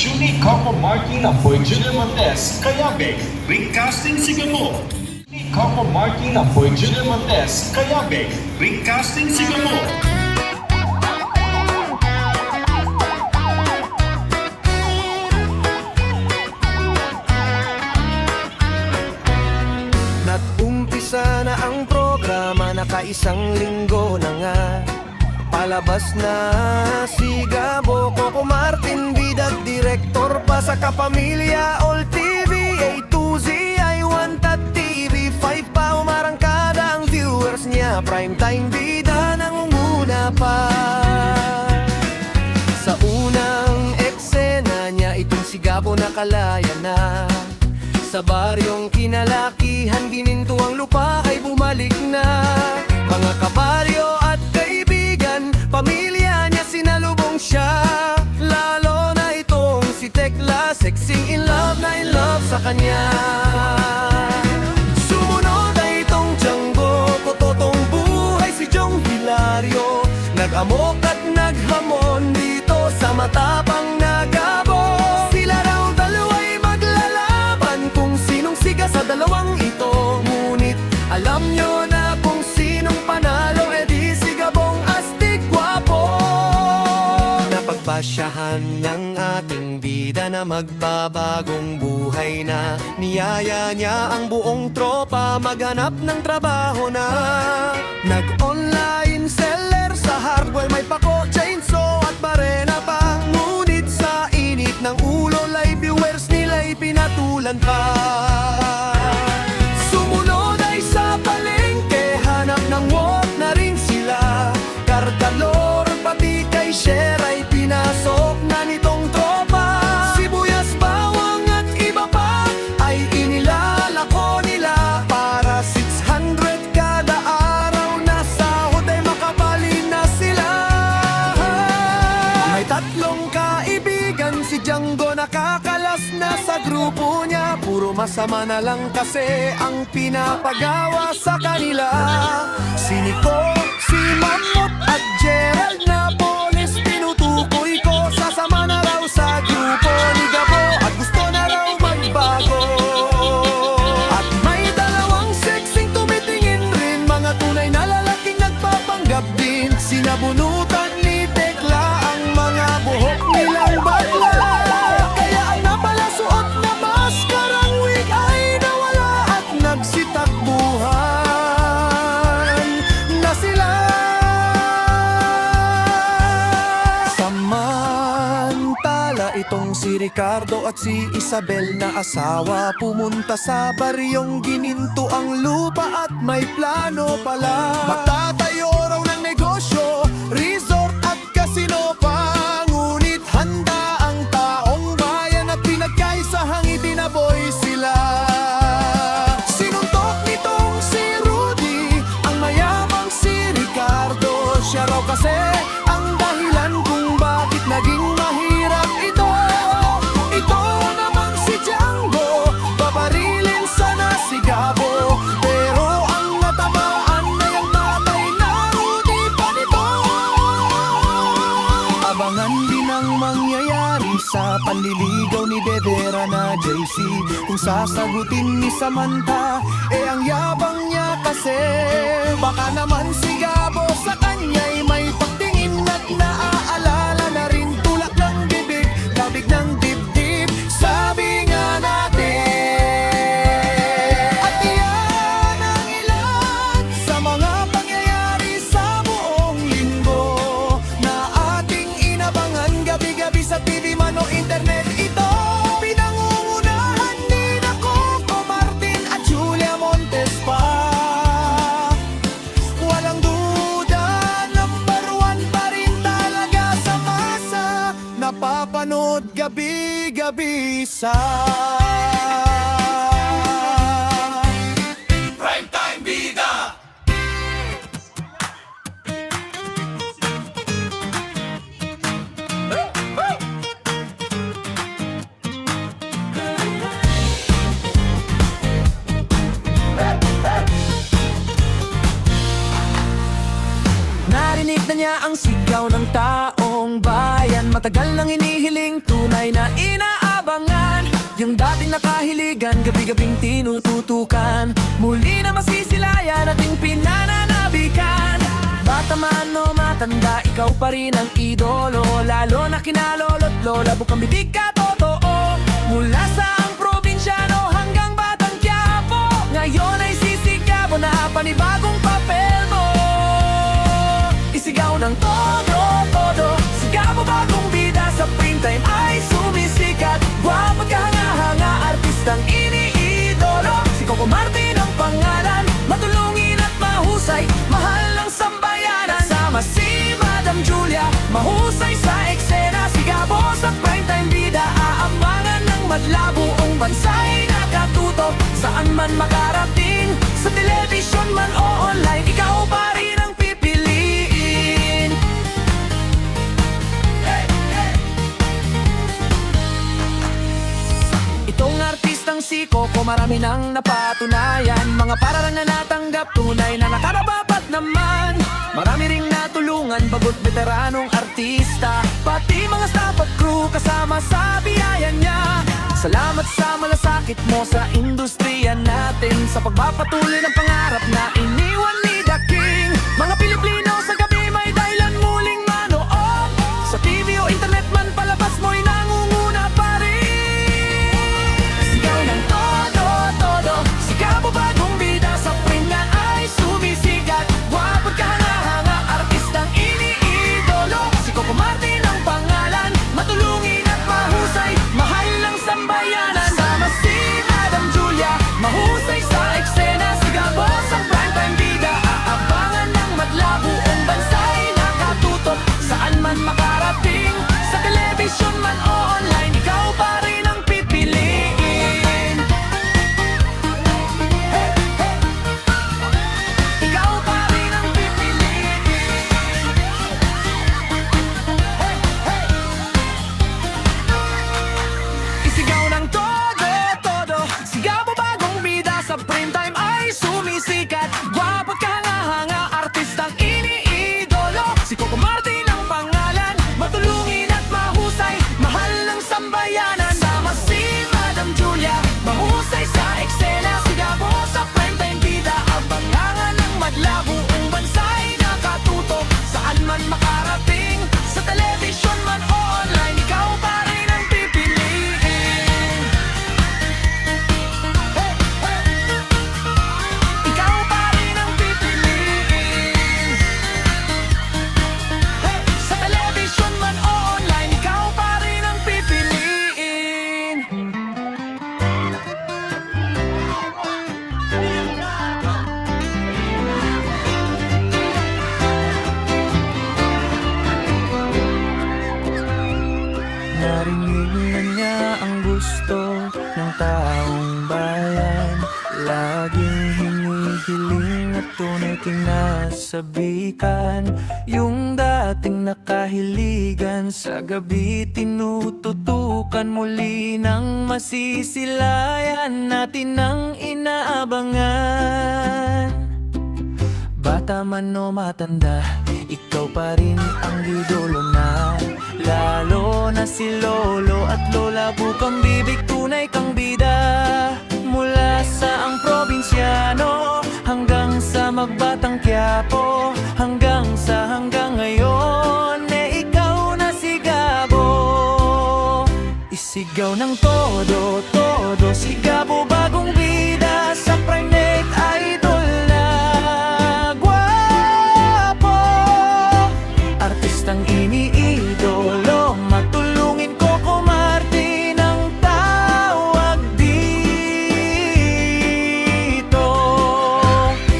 Julie Coco Martin apoy Junior Montes, Kayabe, Ringcasting Sigamo. Julie Coco Martin apoy Junior Montes, Kayabe, Ringcasting Sigamo. Nag-umpisa na ang programa, nakaisang linggo na nga. Palabas na si Gabo, Coco Martin, bidag direktor pa sa Kapamilya, All TV, A to Z, I1 at TV5 pa, umarangkada ang viewers niya, primetime bida nangunguna pa. Sa unang eksena niya, itong si Gabo nakalaya na. Sa baryong kinalakihan, gininto ang lupa ay bumalik na. Mga kabaryo at kaibigan, pamilya niya sinalubong siya. Lalo na itong si Tekla, sexy in love na in love sa kanya. Sumunod ay itong Django, kototong buhay si Jong Hilario. Nag-amok at naghamon dito sa matapang na Gabo. Sila raw dalawa'y maglalaban kung sinong siga sa dalawang ito. Ngunit alam nyo na kung sinong panalo, edi si Gabong astig gwapo. Napagpasyahan ng ating bida na magbabagong buhay na. Niyaya niya ang buong tropa maghanap ng trabaho na. Nag-online seller sa hardware, may pako, chainsaw at barena pa. Ngunit sa init ng ulo, live viewers nila'y pinatulan pa. Sumunod ay sa palengke, hanap ng work na rin sila. Karkalor pati kay share ay pinasok na nitong tropa. Sibuyas, bawang at iba pa ay inilalako nila. Para 600 kada araw na sahod ay makabali na sila. May tatlong kaibigan, si Django nakakalas na sa grupo niya. Puro masama na lang kasi ang pinapagawa sa kanila. Si Nico, si Mamot at Gerald na polis, tinutukoy ko. Sasama na raw sa grupo ni Gabo at gusto na raw magbago. At may dalawang sexing tumitingin rin, mga tunay na lalaking nagpapanggap din. Sinabunutan ni Tekla ang mga buhok nilang bakla. Kaya ang napalasuot na maskarang wig ay nawala at nagsitakbuhan na sila. Samantala itong si Ricardo at si Isabel na asawa, pumunta sa baryong gininto ang lupa at may plano pala. Magtatayo raw ng negosyo, resort at casino pa. Ngunit handa ang taong bayan at pinagkaisahang itinaboy sila. Sinuntok nitong si Rudy, ang mayamang si Ricardo. Siya raw kasi ang dahilan kung bakit naging mahirap ito. Ito naman si Django, babarilin sana si Gabo. Pero ang natamaan na yung tatay na Rudy pa nito. Abangan din ang mangyayari sa panliligaw ni Devera na JC. Kung sasagutin ni Samantha, ang yabang niya kasi. Baka naman si Gabo sa kanya'y may pagtingin at naaalala na rin. Tulak ng bibig, kabig ng dibdib, sabi nga natin. At iyan ang ilan sa mga pangyayari sa buong linggo na ating inabangan gabi-gabi sa TV man o internet. Ito pinangungunahan ni Coco Martin at Julia Montes pa. Walang duda, number one pa rin talaga sa masa. Napapanood gabi-gabi sa Primetime Bida. Narinig na niya ang sigaw ng taong bayan. Matagal nang inihiling, tunay na na inaabangan. Yung dating nakahiligan, gabi-gabing tinututukan. Muli na masisilayan ating pinananabikan. Bata man o matanda, ikaw pa rin ang idolo. Lalo na kinalolo't lola, bukang bibig ka totoo. Mula sa ang probinsyano hanggang Batang Quiapo, ngayon ay sisigabo na panibagong papel mo. Isigaw ng todo, todo, sigabo bagong bida sa prime time ay sumisikat. Guwapo't kahanga-hanga, artistang iniidolo. Si Coco Martin ang pangalan, matulungin at mahusay, mahal ng sambayanan. Sama si Madam Julia, mahusay sa eksena. Sigabo sa primetime bida, aabangan ng madla. Buong bansa'y nakatuto, saan man makarating. Sa television man o online, ikaw pa rin ang pipiliin. Itong artistang si Coco, marami nang napatunayan. Mga pararang na natanggap, tunay na nakarabapat naman. Marami ring natulungan, bagot veteranong artista. Pati mga staff at crew, kasama sa biyaya niya. Salamat sa malasakit mo sa industriya natin, sa pagpapatuloy ng pangarap na iniwan ni The King. Mga Pilipino sa gabi may dahilan muling manood. Sa TV o internet man palabas mo'y nangunguna pa rin. Sigaw ng todo, todo, sigabo bagong bida sa print na ay sumisikat. Guwapo't kahanga-hanga, artistang iniidolo. Si Coco Martin ang pangalan, matulungin at mahusay, mahal ng sambayanan. Sama si Madam Julia, mahusay sa eksena. Sigabo sa primetime bida, aabangan ng madla. Buong bansa'y nakatutok, saan man makarating. Sa television man o online, ikaw pa rin ang pipiliin. Hey, hey. Ikaw pa rin ang pipiliin. Hey, hey. Isigaw ng todo, todo, sigabo bagong bida sa primetime ay sumisikat. Guwapo't kahanga-hanga, artistang iniidolo. Si Coco Martin ang pangalan, matulungin at mahusay, mahal ng sambayanan. Sama si Madam Julia, mahusay sa eksena. Sigabo sa primetime bida, abangangan ng madla. Buong bansa'y nakatuto, saan man makarating. Sa television man o online, ikaw pa rin ang pipiliin. Hey, hey. Ikaw pa rin ang pipiliin. Hey, sa television man o online, ikaw pa rin ang pipiliin. Narinig na niya ang gusto ng taong bayan. Laging hinihiling at tunay tinasabikan. Yung dating nakahiligan, sa gabi tinututukan. Muli nang masisilayan, natin ang inaabangan. Bata man o matanda, ikaw pa rin ang idolo na. Lalo na si Lolo at Lola, bukang bibig, tunay kang bida. Mula sa ang probinsyano hanggang sa magbatang Quiapo, hanggang ngayon, ikaw na si Gabo. Isigaw ng todo, todo, si Gabo bagong bida sa Primate Idol na. Guwapo, artistang iniidolo, matulungin Coco Martin ang tawag dito.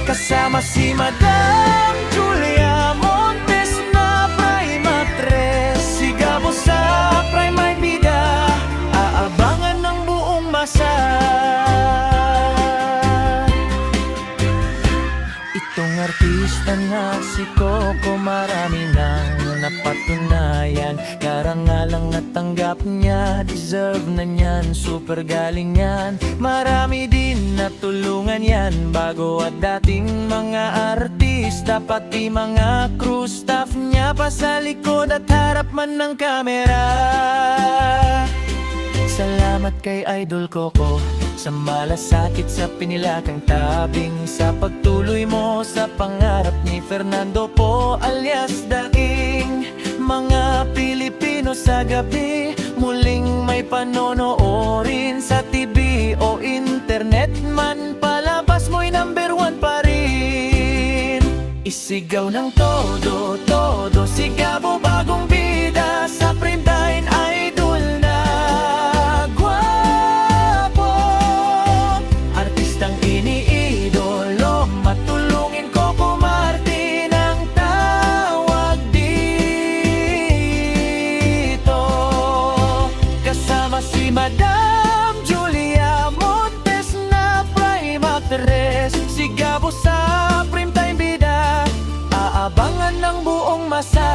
Kasama si Madam Julia Montes na prime actress. Si Gabo sa prime bida, aabangan ng buong masa. Itong artista na si Coco, marami nang napatunayan. Karangalang natanggap niya, deserve na niyan, super galing yan. Marami din natulungan yan, bago at dating mga artista. Pati mga crew staff niya pa sa likod at harap man ng kamera. Salamat kay Idol Coco sa malasakit sa pinilakang tabing, sa pagtuloy mo sa pangarap ni Fernando po alias Daing. Mga Pilipino sa gabi muling may panonoorin sa TV o internet man, palabas mo'y #1 pa rin. Isigaw ng todo, todo, sigabo bagong bida sa primetime idol na gwapo. Artistang iniidolo, matulungin ko Martin ang tawag dito. Kasama si Madam Julia Montes na prime actress, sigabo sa primetime bida, aabangan ng buong masa.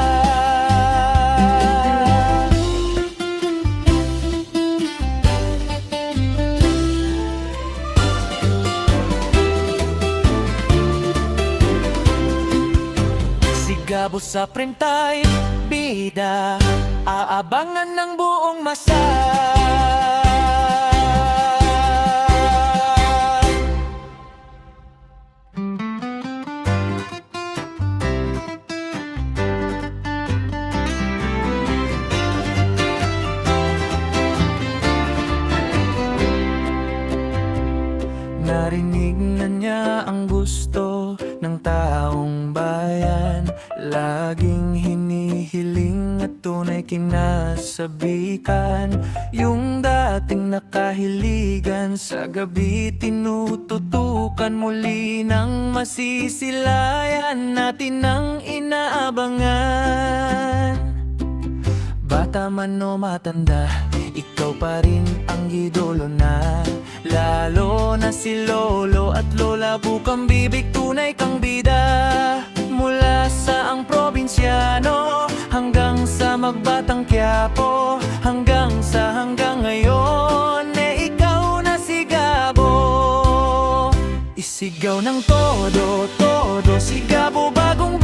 Sigabo sa primetime bida, aabangan ng buong masa. Narinig na niya ang gusto ng taong bayan, laging hinihiling at tunay kinasabikan. Yung dating nakahiligan sa gabi tinututukan, muli nang masisilayan natin ang inaabangan. Bata man o matanda, ikaw pa rin ang idolo na. Lalo na si Lolo at Lola, bukang bibig, tunay kang bida. Mula sa ang probinsyano hanggang sa magbatang Quiapo, hanggang ngayon, ikaw na si Gabo. Isigaw ng todo, todo, si Gabo bagong